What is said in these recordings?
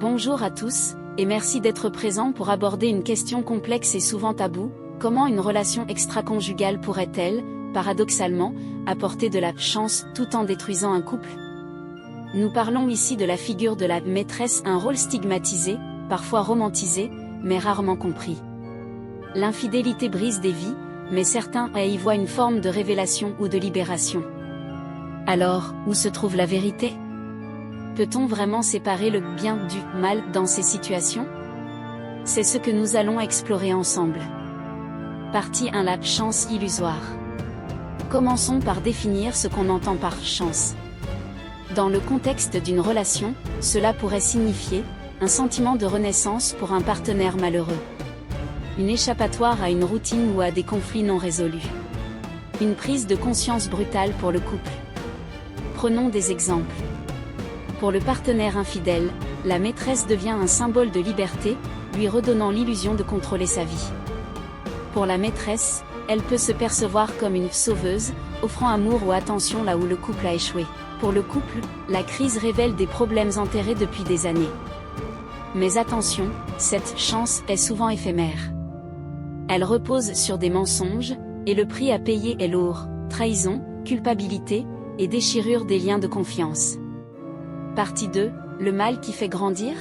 Bonjour à tous, et merci d'être présents pour aborder une question complexe et souvent taboue. Comment une relation extra-conjugale pourrait-elle, paradoxalement, apporter de la chance tout en détruisant un couple? Nous parlons ici de la figure de la maîtresse, un rôle stigmatisé, parfois romantisé, mais rarement compris. L'infidélité brise des vies, mais certains y voient une forme de révélation ou de libération. Alors, où se trouve la vérité? Peut-on vraiment séparer le bien du mal dans ces situations? C'est ce que nous allons explorer ensemble. Partie 1: la chance illusoire. Commençons par définir ce qu'on entend par chance. Dans le contexte d'une relation, cela pourrait signifier un sentiment de renaissance pour un partenaire malheureux, une échappatoire à une routine ou à des conflits non résolus, une prise de conscience brutale pour le couple. Prenons des exemples. Pour le partenaire infidèle, la maîtresse devient un symbole de liberté, lui redonnant l'illusion de contrôler sa vie. Pour la maîtresse, elle peut se percevoir comme une sauveuse, offrant amour ou attention là où le couple a échoué. Pour le couple, la crise révèle des problèmes enterrés depuis des années. Mais attention, cette chance est souvent éphémère. Elle repose sur des mensonges, et le prix à payer est lourd: trahison, culpabilité, et déchirure des liens de confiance. Partie 2: le mal qui fait grandir?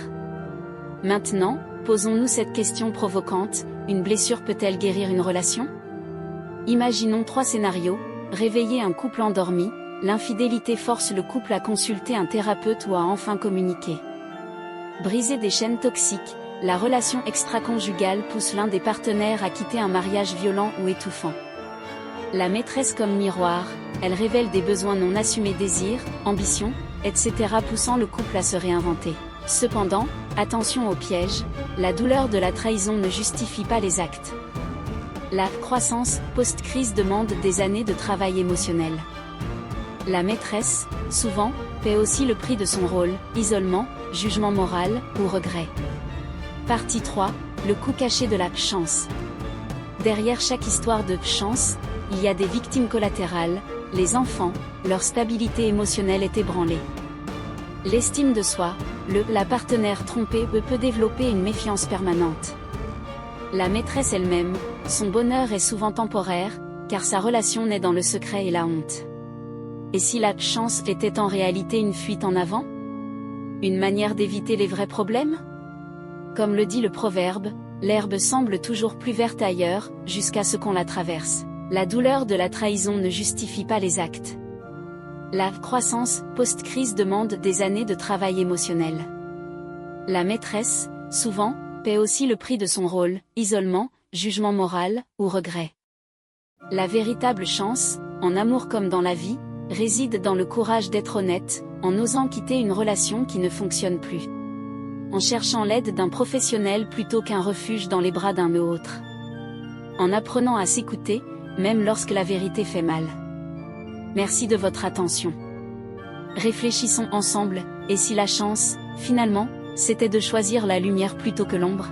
Maintenant, posons-nous cette question provocante: une blessure peut-elle guérir une relation? Imaginons 3 scénarios. Réveiller un couple endormi, l'infidélité force le couple à consulter un thérapeute ou à enfin communiquer. Briser des chaînes toxiques, la relation extra-conjugale pousse l'un des partenaires à quitter un mariage violent ou étouffant. La maîtresse comme miroir, elle révèle des besoins non assumés, désirs, ambitions, etc., poussant le couple à se réinventer. Cependant, attention au piège, la douleur de la trahison ne justifie pas les actes. La croissance post-crise demande des années de travail émotionnel. La maîtresse, souvent, paie aussi le prix de son rôle: isolement, jugement moral ou regret. Partie 3: le coup caché de la chance. Derrière chaque histoire de chance, il y a des victimes collatérales, les enfants, leur stabilité émotionnelle est ébranlée. L'estime de soi, la partenaire trompée peut développer une méfiance permanente. La maîtresse elle-même, son bonheur est souvent temporaire, car sa relation naît dans le secret et la honte. Et si la chance était en réalité une fuite en avant? Une manière d'éviter les vrais problèmes? Comme le dit le proverbe, l'herbe semble toujours plus verte ailleurs, jusqu'à ce qu'on la traverse. La douleur de la trahison ne justifie pas les actes. La croissance post-crise demande des années de travail émotionnel. La maîtresse, souvent, paie aussi le prix de son rôle: isolement, jugement moral ou regret. La véritable chance, en amour comme dans la vie, réside dans le courage d'être honnête, en osant quitter une relation qui ne fonctionne plus, en cherchant l'aide d'un professionnel plutôt qu'un refuge dans les bras d'un autre, en apprenant à s'écouter, même lorsque la vérité fait mal. Merci de votre attention. Réfléchissons ensemble, et si la chance, finalement, c'était de choisir la lumière plutôt que l'ombre?